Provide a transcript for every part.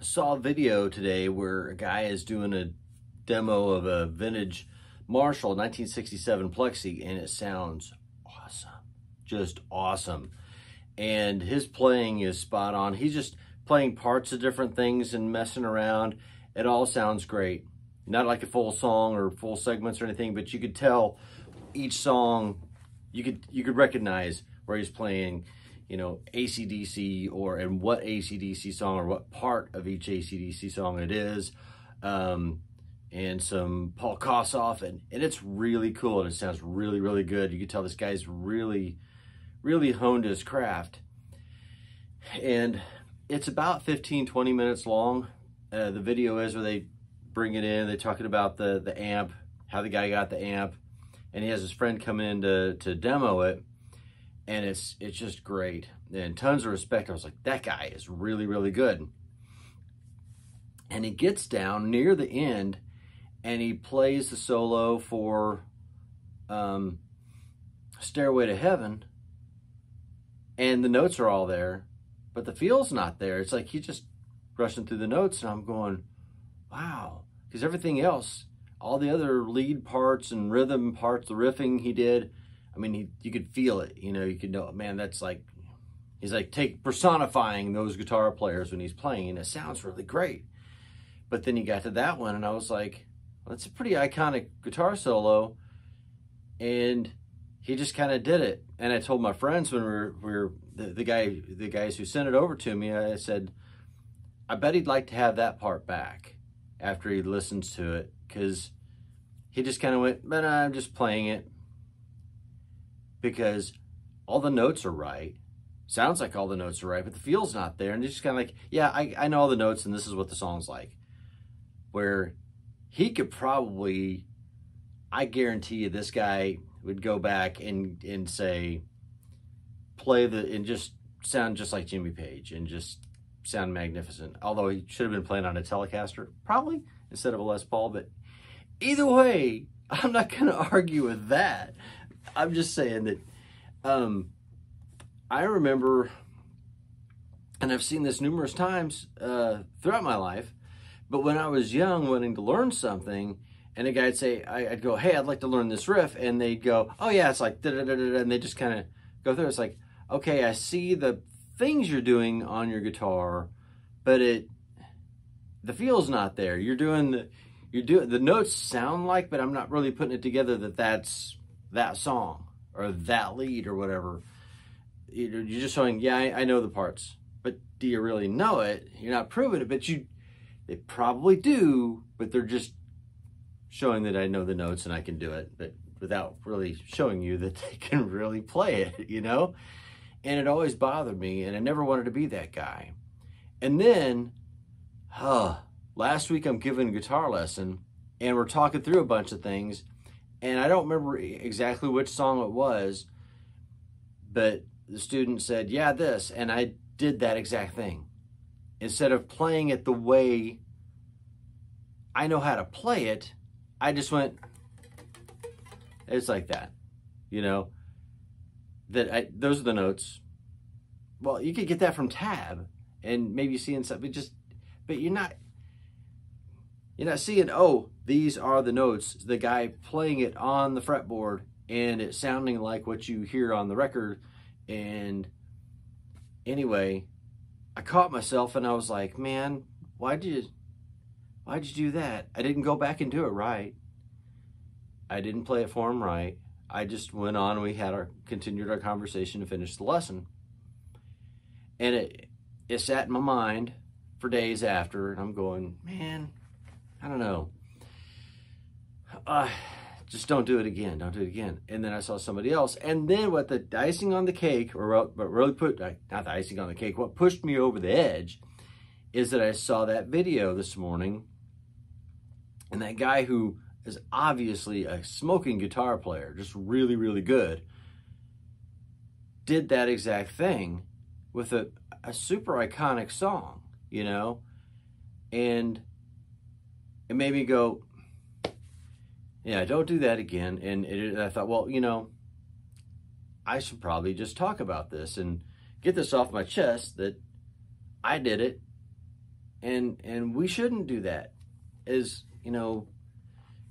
saw a video today where a guy is doing a demo of a vintage Marshall 1967 Plexi, and it sounds awesome, just awesome. And his playing is spot on. He's just playing parts of different things and messing around. It all sounds great. Not like a full song or full segments or anything, but you could tell each song, you could recognize where he's playing, you know, AC/DC and what AC/DC song or what part of each AC/DC song it is, and some Paul Kossoff, and it's really cool, and it sounds really, really good. You can tell this guy's really, really honed his craft. And it's about 15-20 minutes long. The video is where they bring it in, they're talking about the amp, how the guy got the amp, and he has his friend come in to demo it, and it's just great, and tons of respect. I was like, that guy is really, really good. And he gets down near the end, and he plays the solo for Stairway to Heaven, and the notes are all there, but the feel's not there. It's like he's just rushing through the notes, and I'm going, wow, because everything else, all the other lead parts and rhythm parts, the riffing he did, I mean, you could feel it, you know, you could know, man, that's like, he's like personifying those guitar players when he's playing, and it sounds really great. But then he got to that one, and I was like, well, that's a pretty iconic guitar solo, and he just kind of did it. And I told my friends when we were the guys who sent it over to me, I said, I bet he'd like to have that part back after he listens to it, because he just kind of went, but I'm just playing it because all the notes are right. Sounds like all the notes are right, but the feel's not there. And it's just kind of like, yeah, I know all the notes, and this is what the song's like. Where he could probably, I guarantee you, this guy would go back and say, and just sound just like Jimmy Page and just sound magnificent. Although he should have been playing on a Telecaster, probably, instead of a Les Paul. But either way, I'm not going to argue with that. I'm just saying that I remember, and I've seen this numerous times throughout my life, but when I was young, wanting to learn something, and a guy'd say, I'd go, hey, I'd like to learn this riff, and they'd go, oh yeah, it's like da-da-da-da-da, and they just kind of go through. It's like, okay, I see the things you're doing on your guitar, but the feel's not there. The notes sound like, but I'm not really putting it together that's that song or that lead or whatever. You're just showing, yeah, I know the parts, but do you really know it? You're not proving it, but they probably do, but they're just showing that I know the notes and I can do it, but without really showing you that they can really play it, you know? And it always bothered me, and I never wanted to be that guy. And then, last week I'm giving a guitar lesson, and we're talking through a bunch of things, and I don't remember exactly which song it was, but the student said, yeah, this, and I did that exact thing. Instead of playing it the way I know how to play it, I just went, it's like that, you know? Those are the notes. Well, you could get that from tab and maybe seeing something, but you're not seeing, oh, these are the notes, the guy playing it on the fretboard and it sounding like what you hear on the record. And anyway, I caught myself and I was like, man, why'd you do that? I didn't go back and do it right. I didn't play it for him right. I just went on and we continued our conversation and finished the lesson. And it sat in my mind for days after, and I'm going, man, I don't know. Just don't do it again. Don't do it again. And then I saw somebody else. And then what the icing on the cake, not the icing on the cake, what pushed me over the edge is that I saw that video this morning, and that guy who is obviously a smoking guitar player, just really, really good, did that exact thing with a super iconic song, you know? And it made me go, yeah, don't do that again. And I thought, well, you know, I should probably just talk about this and get this off my chest that I did it And we shouldn't do that. As, you know,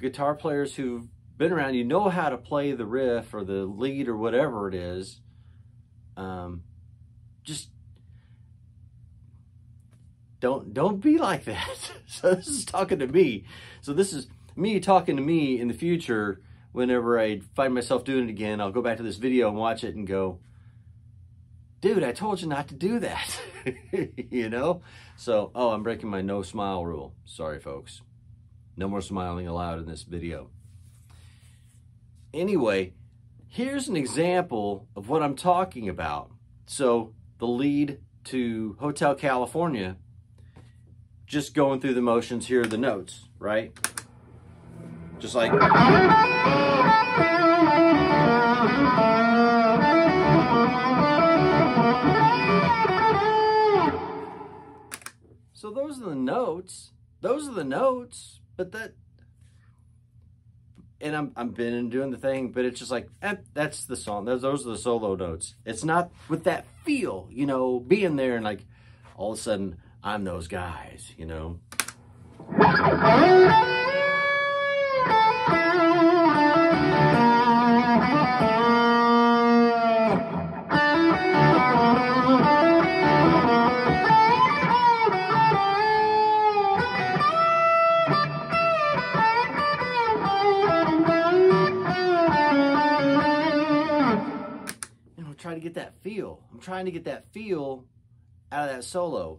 guitar players who've been around, you know how to play the riff or the lead or whatever it is. Just don't be like that. So this is talking to me. So this is me talking to me in the future. Whenever I find myself doing it again, I'll go back to this video and watch it and go, dude, I told you not to do that. You know? So, oh, I'm breaking my no smile rule. Sorry, folks. No more smiling allowed in this video. Anyway, here's an example of what I'm talking about. So, the lead to Hotel California, just going through the motions, here are the notes, right? Just like... So those are the notes. Those are the notes. But that... And I'm been and doing the thing, but it's just like, that's the song. Those are the solo notes. It's not with that feel, you know, being there and like, all of a sudden, I'm those guys, you know. Try to get that feel. I'm trying to get that feel out of that solo.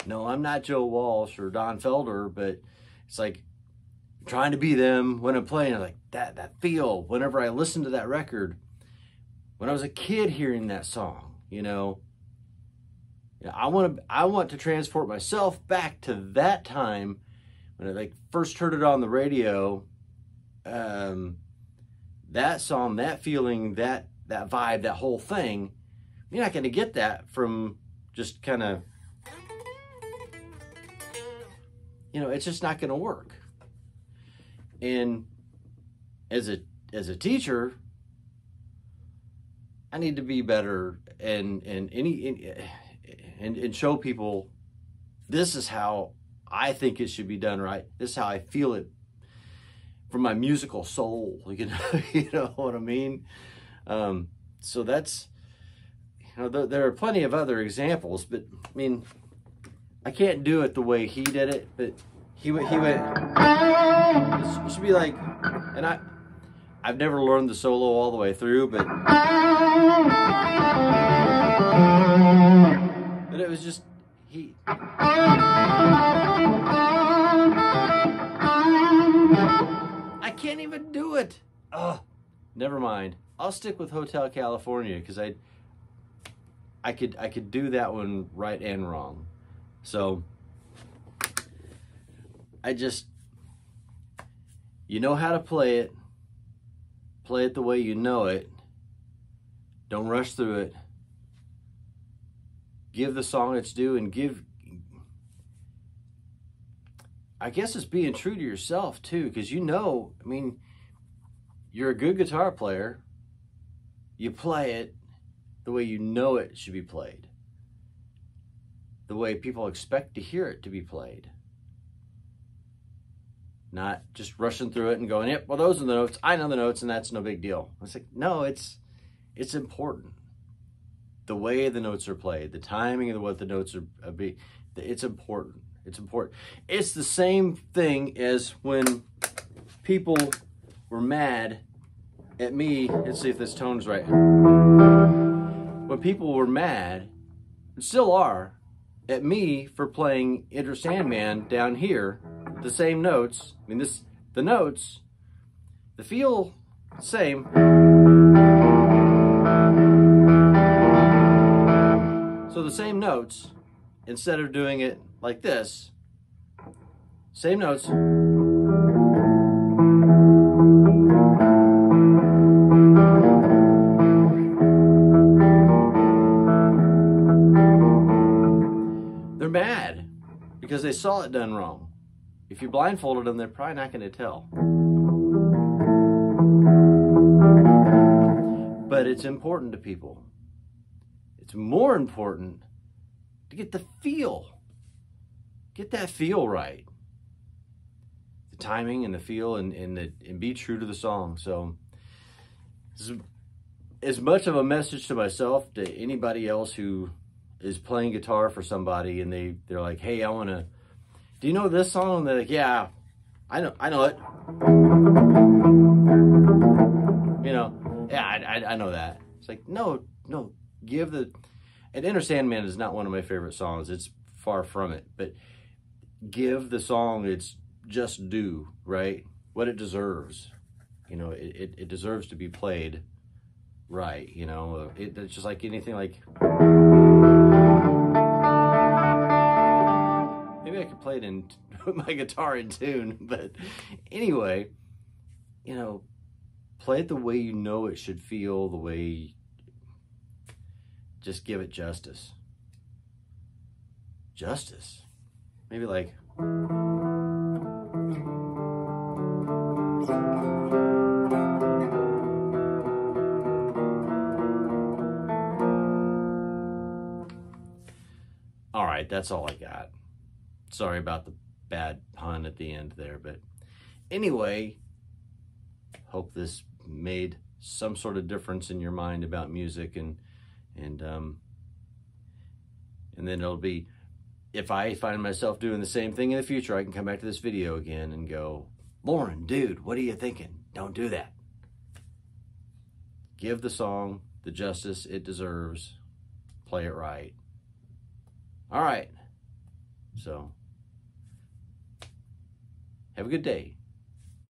No, I'm not Joe Walsh or Don Felder, but it's like I'm trying to be them when I'm playing. I'm like that feel. Whenever I listen to that record, when I was a kid hearing that song, you know, I want to transport myself back to that time when I like first heard it on the radio. That song, that feeling, that vibe, that whole thing, you're not going to get that from just kind of, you know, it's just not going to work. And as a teacher, I need to be better and show people this is how I think it should be done right. This is how I feel it from my musical soul. You know what I mean? So that's, you know, there are plenty of other examples, but I mean, I can't do it the way he did it, but he went, it should be like, and I've never learned the solo all the way through, but it was just, I can't even do it. Ugh, never mind. I'll stick with Hotel California because I could do that one right and wrong. So you know how to play it the way you know it. Don't rush through it. Give the song its due and I guess it's being true to yourself too, because you know, I mean, you're a good guitar player. You play it the way you know it should be played. The way people expect to hear it to be played. Not just rushing through it and going, yep, well, those are the notes. I know the notes and that's no big deal. It's like, no, it's important. The way the notes are played, the timing of what the notes are it's important. It's important. It's the same thing as when people were mad at me. Let's see if this tone's right. When people were mad, and still are, at me for playing Enter Sandman down here, the same notes. I mean, the notes, the feel, same. So the same notes, instead of doing it like this, same notes. They're mad because they saw it done wrong. If you blindfolded them, they're probably not going to tell. But it's important to people. It's more important to get the feel get that feel right. The timing and the feel, and be true to the song. So as much of a message to myself, to anybody else who is playing guitar for somebody and they're like, hey, I want to, do you know this song? And they're like, yeah, I know it. You know, yeah, I know that. It's like, no, give the, and Enter Sandman is not one of my favorite songs. It's far from it, but give the song its just due, right? What it deserves. You know, it deserves to be played right, you know. It's just like anything, like, maybe I could play it in with my guitar in tune, but anyway, you know, play it the way you know it should feel, the way, just give it justice. Justice. Maybe like, all right, that's all I got. Sorry about the bad pun at the end there, but anyway, hope this made some sort of difference in your mind about music, and then it'll be, if I find myself doing the same thing in the future, I can come back to this video again and go, Lauren, dude, what are you thinking? Don't do that. Give the song the justice it deserves. Play it right. All right. So, have a good day.